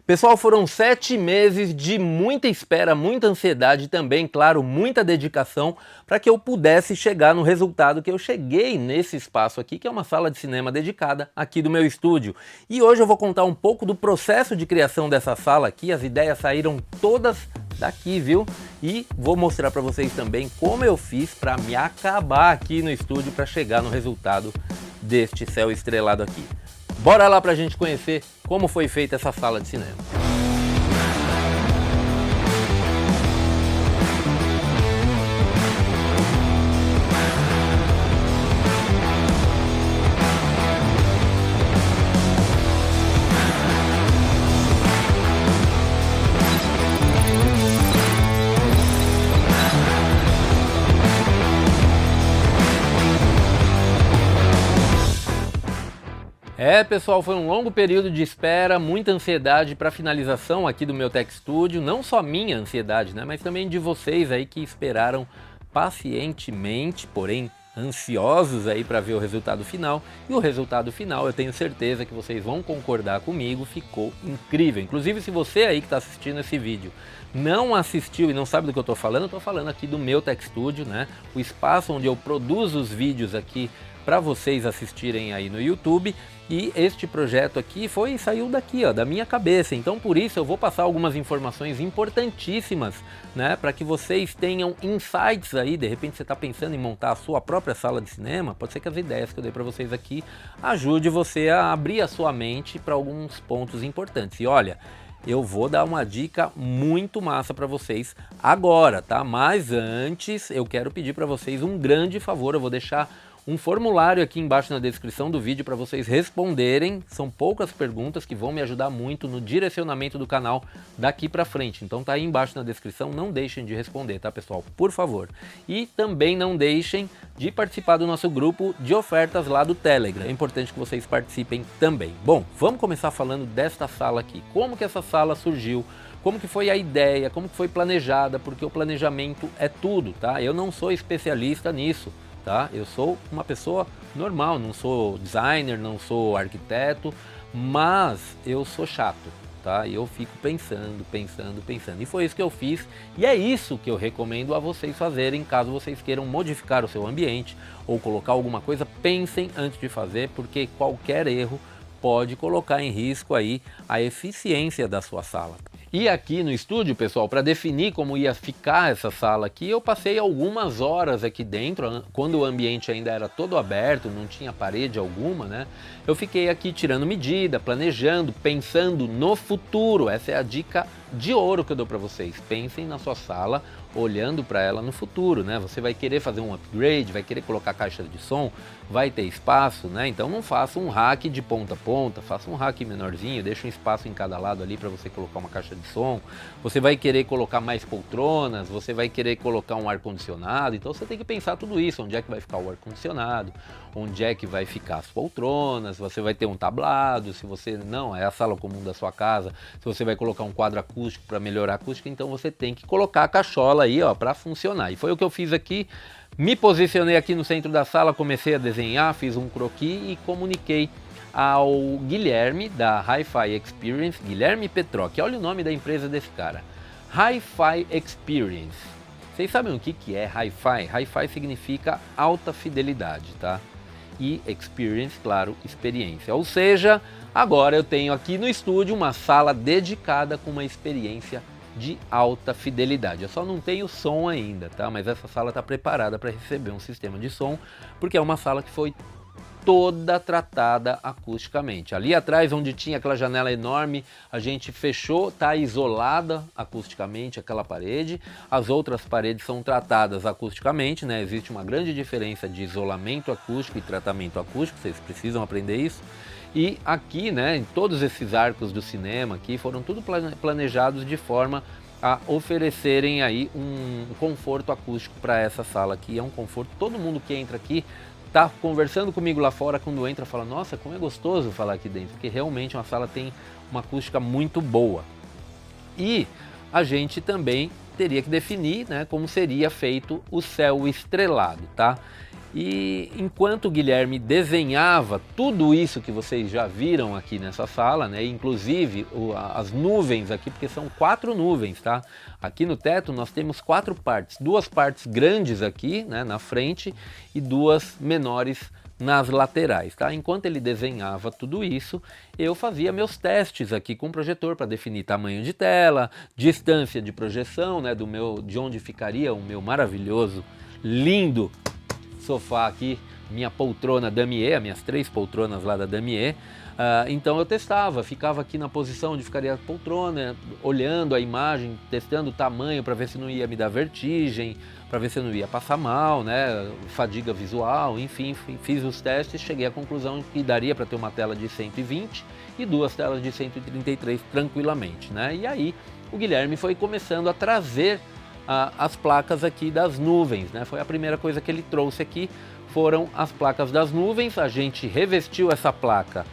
Pessoal, foram 7 meses de muita espera, muita ansiedade e também, claro, muita dedicação para que eu pudesse chegar no resultado que eu cheguei nesse espaço aqui, que é uma sala de cinema dedicada aqui do meu estúdio. E hoje eu vou contar um pouco do processo de criação dessa sala aqui, as ideias saíram todas daqui, viu? E vou mostrar para vocês também como eu fiz para me acabar aqui no estúdio para chegar no resultado deste céu estrelado aqui. Bora lá pra gente conhecer como foi feita essa sala de cinema. Pessoal, foi um longo período de espera, muita ansiedade para a finalização aqui do meu Tech Studio, não só minha ansiedade, né, mas também de vocês aí que esperaram pacientemente, porém ansiosos aí para ver o resultado final. E o resultado final, eu tenho certeza que vocês vão concordar comigo, ficou incrível. Inclusive, se você aí que está assistindo esse vídeo não assistiu e não sabe do que eu estou falando aqui do meu Tech Studio, né, o espaço onde eu produzo os vídeos aqui para vocês assistirem aí no YouTube. E este projeto aqui saiu daqui, ó, da minha cabeça. Então por isso eu vou passar algumas informações importantíssimas, né, para que vocês tenham insights aí. De repente você está pensando em montar a sua própria sala de cinema, pode ser que as ideias que eu dei para vocês aqui ajude você a abrir a sua mente para alguns pontos importantes. E olha, eu vou dar uma dica muito massa para vocês agora, tá? Mas antes eu quero pedir para vocês um grande favor. Eu vou deixar um formulário aqui embaixo na descrição do vídeo para vocês responderem. São poucas perguntas que vão me ajudar muito no direcionamento do canal daqui para frente. Então tá aí embaixo na descrição, não deixem de responder, tá pessoal? Por favor. E também não deixem de participar do nosso grupo de ofertas lá do Telegram. É importante que vocês participem também. Bom, vamos começar falando desta sala aqui. Como que essa sala surgiu? Como que foi a ideia? Como que foi planejada? Porque o planejamento é tudo, tá? Eu não sou especialista nisso. Tá? Eu sou uma pessoa normal, não sou designer, não sou arquiteto, mas eu sou chato, tá? E eu fico pensando. E foi isso que eu fiz, e é isso que eu recomendo a vocês fazerem, caso vocês queiram modificar o seu ambiente ou colocar alguma coisa. Pensem antes de fazer, porque qualquer erro pode colocar em risco aí a eficiência da sua sala. E aqui no estúdio, pessoal, para definir como ia ficar essa sala aqui, eu passei algumas horas aqui dentro, quando o ambiente ainda era todo aberto, não tinha parede alguma, né? Eu fiquei aqui tirando medida, planejando, pensando no futuro. Essa é a dica de ouro que eu dou para vocês. Pensem na sua sala, olhando para ela no futuro, né? Você vai querer fazer um upgrade, vai querer colocar caixa de som, vai ter espaço, né? Então não faça um rack de ponta a ponta, faça um rack menorzinho, deixa um espaço em cada lado ali para você colocar uma caixa de som. Você vai querer colocar mais poltronas, você vai querer colocar um ar-condicionado, então você tem que pensar tudo isso. Onde é que vai ficar o ar-condicionado? Onde é que vai ficar as poltronas? Você vai ter um tablado, se você não, é a sala comum da sua casa, se você vai colocar um quadro acústico para melhorar a acústica, então você tem que colocar a cachola aí, ó, para funcionar. E foi o que eu fiz aqui. Me posicionei aqui no centro da sala, comecei a desenhar, fiz um croquis e comuniquei ao Guilherme da Hi-Fi Experience, Guilherme Petroc. Olha o nome da empresa desse cara, Hi-Fi Experience. Vocês sabem o que é Hi-Fi? Hi-Fi significa alta fidelidade, tá? E Experience, claro, experiência. Ou seja, agora eu tenho aqui no estúdio uma sala dedicada com uma experiência de alta fidelidade. Eu só não tenho som ainda, tá? Mas essa sala está preparada para receber um sistema de som, porque é uma sala que foi toda tratada acusticamente. Ali atrás, onde tinha aquela janela enorme, a gente fechou, está isolada acusticamente aquela parede. As outras paredes são tratadas acusticamente, né? Existe uma grande diferença de isolamento acústico e tratamento acústico, vocês precisam aprender isso. E aqui, né, em todos esses arcos do cinema aqui, foram tudo planejados de forma a oferecerem aí um conforto acústico para essa sala aqui. É um conforto, todo mundo que entra aqui tá conversando comigo lá fora, quando entra fala, nossa, como é gostoso falar aqui dentro, porque realmente uma sala tem uma acústica muito boa. E a gente também teria que definir, né, como seria feito o céu estrelado, tá? E enquanto o Guilherme desenhava tudo isso que vocês já viram aqui nessa sala, né, inclusive as nuvens aqui, porque são 4 nuvens, tá? Aqui no teto nós temos 4 partes, 2 partes grandes aqui, né, na frente e 2 menores nas laterais, tá? Enquanto ele desenhava tudo isso, eu fazia meus testes aqui com o projetor para definir tamanho de tela, distância de projeção, né, de onde ficaria o meu maravilhoso, lindo sofá aqui, minha poltrona Damier, minhas 3 poltronas lá da Damier. Então eu testava, ficava aqui na posição onde ficaria a poltrona, olhando a imagem, testando o tamanho para ver se não ia me dar vertigem, para ver se eu não ia passar mal, né, fadiga visual, enfim, fiz os testes, cheguei à conclusão que daria para ter uma tela de 120 e 2 telas de 133 tranquilamente, né? E aí o Guilherme foi começando a trazer as placas aqui das nuvens, né? Foi a primeira coisa que ele trouxe aqui, foram as placas das nuvens. A gente revestiu essa placa.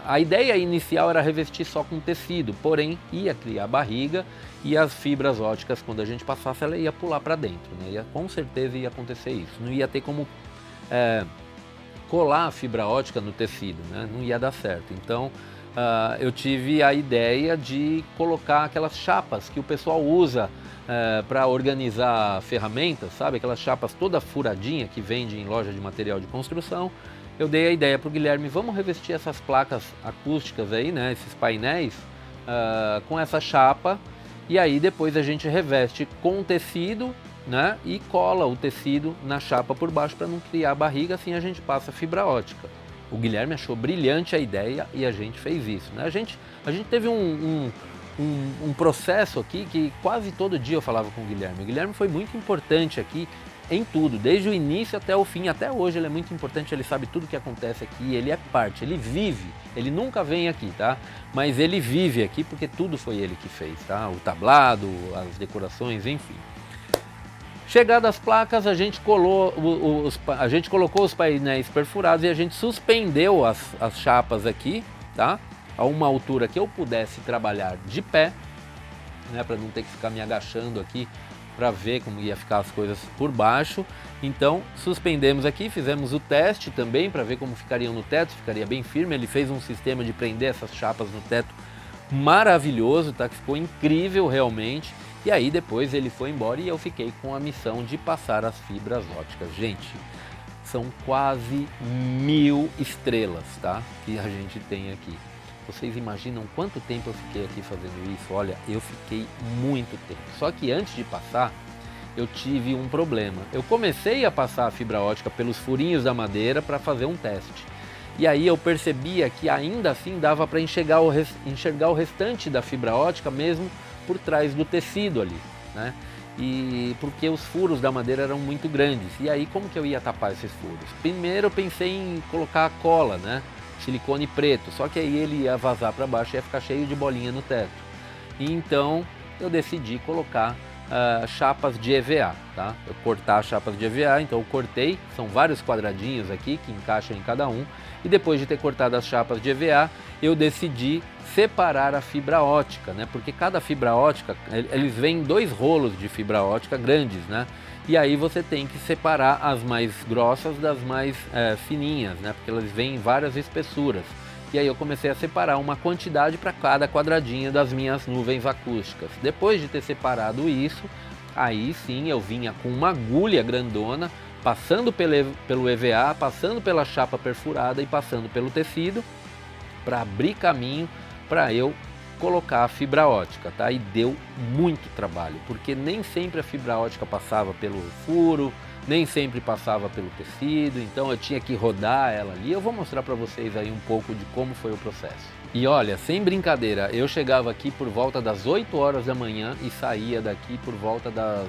A ideia inicial era revestir só com tecido, porém ia criar barriga e as fibras óticas, quando a gente passasse, ela ia pular para dentro, né? Com certeza ia acontecer isso, não ia ter como colar a fibra ótica no tecido, né? Não ia dar certo. Então eu tive a ideia de colocar aquelas chapas que o pessoal usa para organizar ferramentas, sabe? Aquelas chapas toda furadinha que vende em loja de material de construção. Eu dei a ideia para o Guilherme, vamos revestir essas placas acústicas aí, né? Esses painéis com essa chapa, e aí depois a gente reveste com tecido, né? E cola o tecido na chapa por baixo para não criar barriga, assim a gente passa fibra ótica. O Guilherme achou brilhante a ideia e a gente fez isso, né? A gente teve um processo aqui que quase todo dia eu falava com o Guilherme. O Guilherme foi muito importante aqui em tudo, desde o início até o fim, até hoje ele é muito importante, ele sabe tudo que acontece aqui, ele é parte, ele vive, ele nunca vem aqui, tá? Mas ele vive aqui porque tudo foi ele que fez, tá? O tablado, as decorações, enfim. Chegadas as placas, a gente colocou os painéis perfurados e a gente suspendeu as chapas aqui, tá? A uma altura que eu pudesse trabalhar de pé, né, para não ter que ficar me agachando aqui para ver como ia ficar as coisas por baixo. Então suspendemos aqui, fizemos o teste também para ver como ficariam no teto, ficaria bem firme. Ele fez um sistema de prender essas chapas no teto maravilhoso, tá? Que ficou incrível realmente. E aí depois ele foi embora e eu fiquei com a missão de passar as fibras óticas. Gente, são quase 1000 estrelas, tá? Que a gente tem aqui. Vocês imaginam quanto tempo eu fiquei aqui fazendo isso? Olha, eu fiquei muito tempo. Só que antes de passar, eu tive um problema. Eu comecei a passar a fibra ótica pelos furinhos da madeira para fazer um teste. E aí eu percebia que ainda assim dava para enxergar o restante da fibra ótica mesmo por trás do tecido ali, né? E porque os furos da madeira eram muito grandes. E aí como que eu ia tapar esses furos? Primeiro eu pensei em colocar a cola, né? Silicone preto, só que aí ele ia vazar para baixo e ia ficar cheio de bolinha no teto. E então eu decidi colocar chapas de EVA, tá? Eu cortar chapas de EVA, então eu cortei, são vários quadradinhos aqui que encaixam em cada um, e depois de ter cortado as chapas de EVA, eu decidi separar a fibra ótica, né? Porque cada fibra ótica, eles vêm 2 rolos de fibra ótica grandes, né? E aí você tem que separar as mais grossas das mais fininhas, né? Porque elas vêm em várias espessuras. E aí eu comecei a separar uma quantidade para cada quadradinho das minhas nuvens acústicas. Depois de ter separado isso, aí sim eu vinha com uma agulha grandona, passando pelo EVA, passando pela chapa perfurada e passando pelo tecido, para abrir caminho para eu colocar a fibra ótica, tá? E deu muito trabalho, porque nem sempre a fibra ótica passava pelo furo, nem sempre passava pelo tecido, então eu tinha que rodar ela ali. Eu vou mostrar para vocês aí um pouco de como foi o processo. E olha, sem brincadeira, eu chegava aqui por volta das 8 horas da manhã e saía daqui por volta das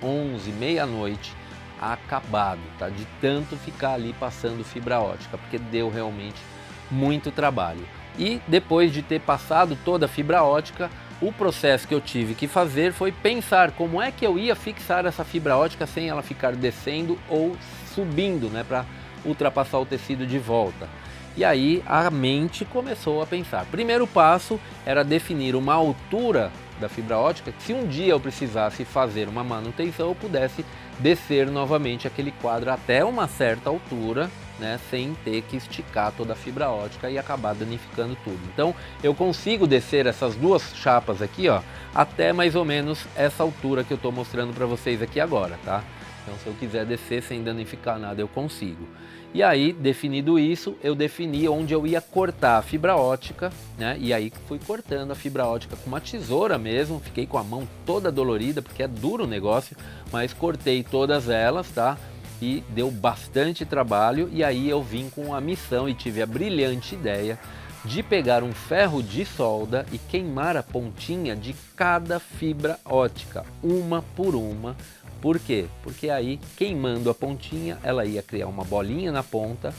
11, meia-noite, acabado, tá? De tanto ficar ali passando fibra ótica, porque deu realmente muito trabalho. E depois de ter passado toda a fibra ótica, o processo que eu tive que fazer foi pensar como é que eu ia fixar essa fibra ótica sem ela ficar descendo ou subindo, né, para ultrapassar o tecido de volta. E aí a mente começou a pensar. Primeiro passo era definir uma altura da fibra ótica, que se um dia eu precisasse fazer uma manutenção, eu pudesse descer novamente aquele quadro até uma certa altura, né, sem ter que esticar toda a fibra ótica e acabar danificando tudo. Então eu consigo descer essas duas chapas aqui, ó, até mais ou menos essa altura que eu estou mostrando para vocês aqui agora, tá? Então se eu quiser descer sem danificar nada, eu consigo. E aí, definido isso, eu defini onde eu ia cortar a fibra ótica, né? E aí fui cortando a fibra ótica com uma tesoura mesmo, fiquei com a mão toda dolorida, porque é duro o negócio, mas cortei todas elas, tá? E deu bastante trabalho, e aí eu vim com a missão e tive a brilhante ideia de pegar um ferro de solda e queimar a pontinha de cada fibra ótica, uma por uma. Por quê? Porque aí, queimando a pontinha, ela ia criar uma bolinha na ponta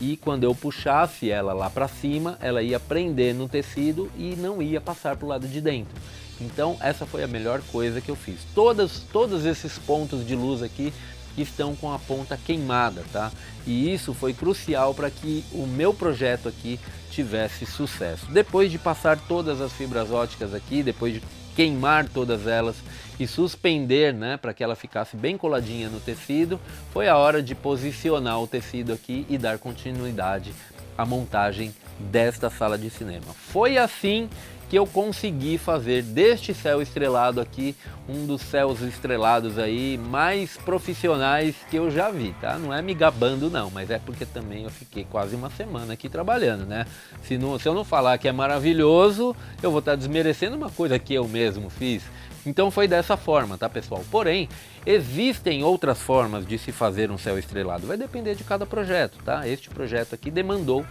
e quando eu puxasse ela lá para cima, ela ia prender no tecido e não ia passar para o lado de dentro. Então essa foi a melhor coisa que eu fiz. Todos esses pontos de luz aqui estão com a ponta queimada, tá? E isso foi crucial para que o meu projeto aqui tivesse sucesso. Depois de passar todas as fibras óticas aqui, depois de queimar todas elas e suspender, né, para que ela ficasse bem coladinha no tecido, foi a hora de posicionar o tecido aqui e dar continuidade à montagem desta sala de cinema. Foi assim que eu consegui fazer deste céu estrelado aqui um dos céus estrelados aí mais profissionais que eu já vi, tá? Não é me gabando não, mas é porque também eu fiquei quase uma semana aqui trabalhando, né? Se eu não falar que é maravilhoso, eu vou estar desmerecendo uma coisa que eu mesmo fiz. Então foi dessa forma, tá, pessoal? Porém, existem outras formas de se fazer um céu estrelado, vai depender de cada projeto, tá? Este projeto aqui demandou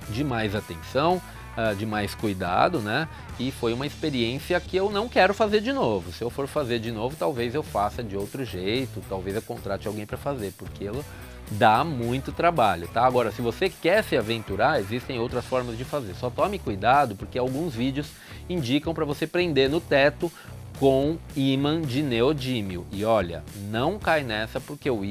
de mais atenção, de mais cuidado, né? E foi uma experiência que eu não quero fazer de novo. Se eu for fazer de novo, talvez eu faça de outro jeito, talvez eu contrate alguém para fazer, porque ela dá muito trabalho, tá? Agora, se você quer se aventurar, existem outras formas de fazer. Só tome cuidado, porque alguns vídeos indicam para você prender no teto com ímã de neodímio. E olha, não cai nessa, porque o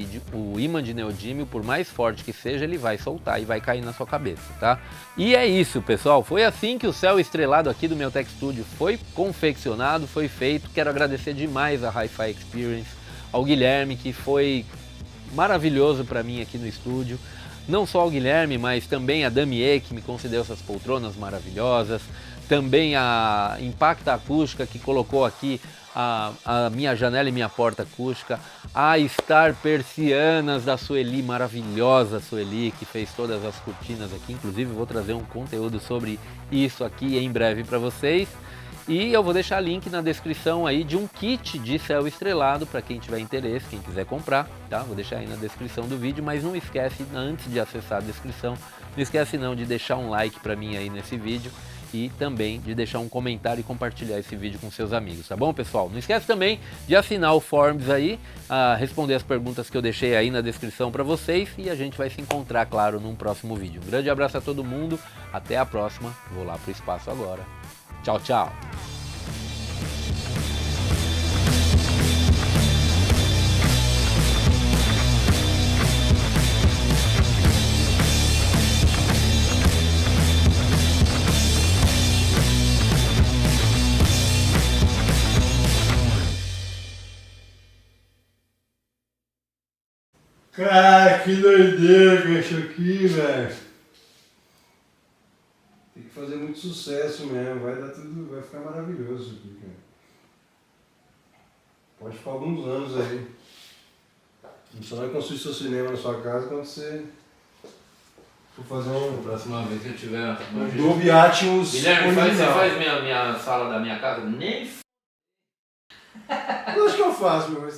ímã de neodímio, por mais forte que seja, ele vai soltar e vai cair na sua cabeça, tá? E é isso, pessoal. Foi assim que o céu estrelado aqui do meu Tech Studio foi confeccionado, foi feito. Quero agradecer demais a Hi-Fi Experience, ao Guilherme, que foi maravilhoso para mim aqui no estúdio. Não só o Guilherme, mas também a Damier, que me concedeu essas poltronas maravilhosas. Também a Impacta Acústica, que colocou aqui a minha janela e minha porta acústica. A Star Persianas da Sueli, maravilhosa Sueli, que fez todas as cortinas aqui. Inclusive vou trazer um conteúdo sobre isso aqui em breve para vocês. E eu vou deixar link na descrição aí de um kit de céu estrelado para quem tiver interesse, quem quiser comprar, tá? Vou deixar aí na descrição do vídeo, mas não esquece, antes de acessar a descrição, não esquece não de deixar um like para mim aí nesse vídeo e também de deixar um comentário e compartilhar esse vídeo com seus amigos, tá bom, pessoal? Não esquece também de assinar o Forms aí, responder as perguntas que eu deixei aí na descrição para vocês e a gente vai se encontrar, claro, num próximo vídeo. Um grande abraço a todo mundo, até a próxima, vou lá pro espaço agora. Tchau, tchau! Cara, que doideira que é isso aqui, velho. Tem que fazer muito sucesso mesmo, vai dar tudo, vai ficar maravilhoso isso aqui, cara. Pode ficar alguns anos aí. Não só vai construir seu cinema na sua casa quando você for fazer um... Próxima vez que eu tiver... Um Dolby Atmos Guilherme, original. você faz minha sala da minha casa? Nem Eu acho que eu faço, meu.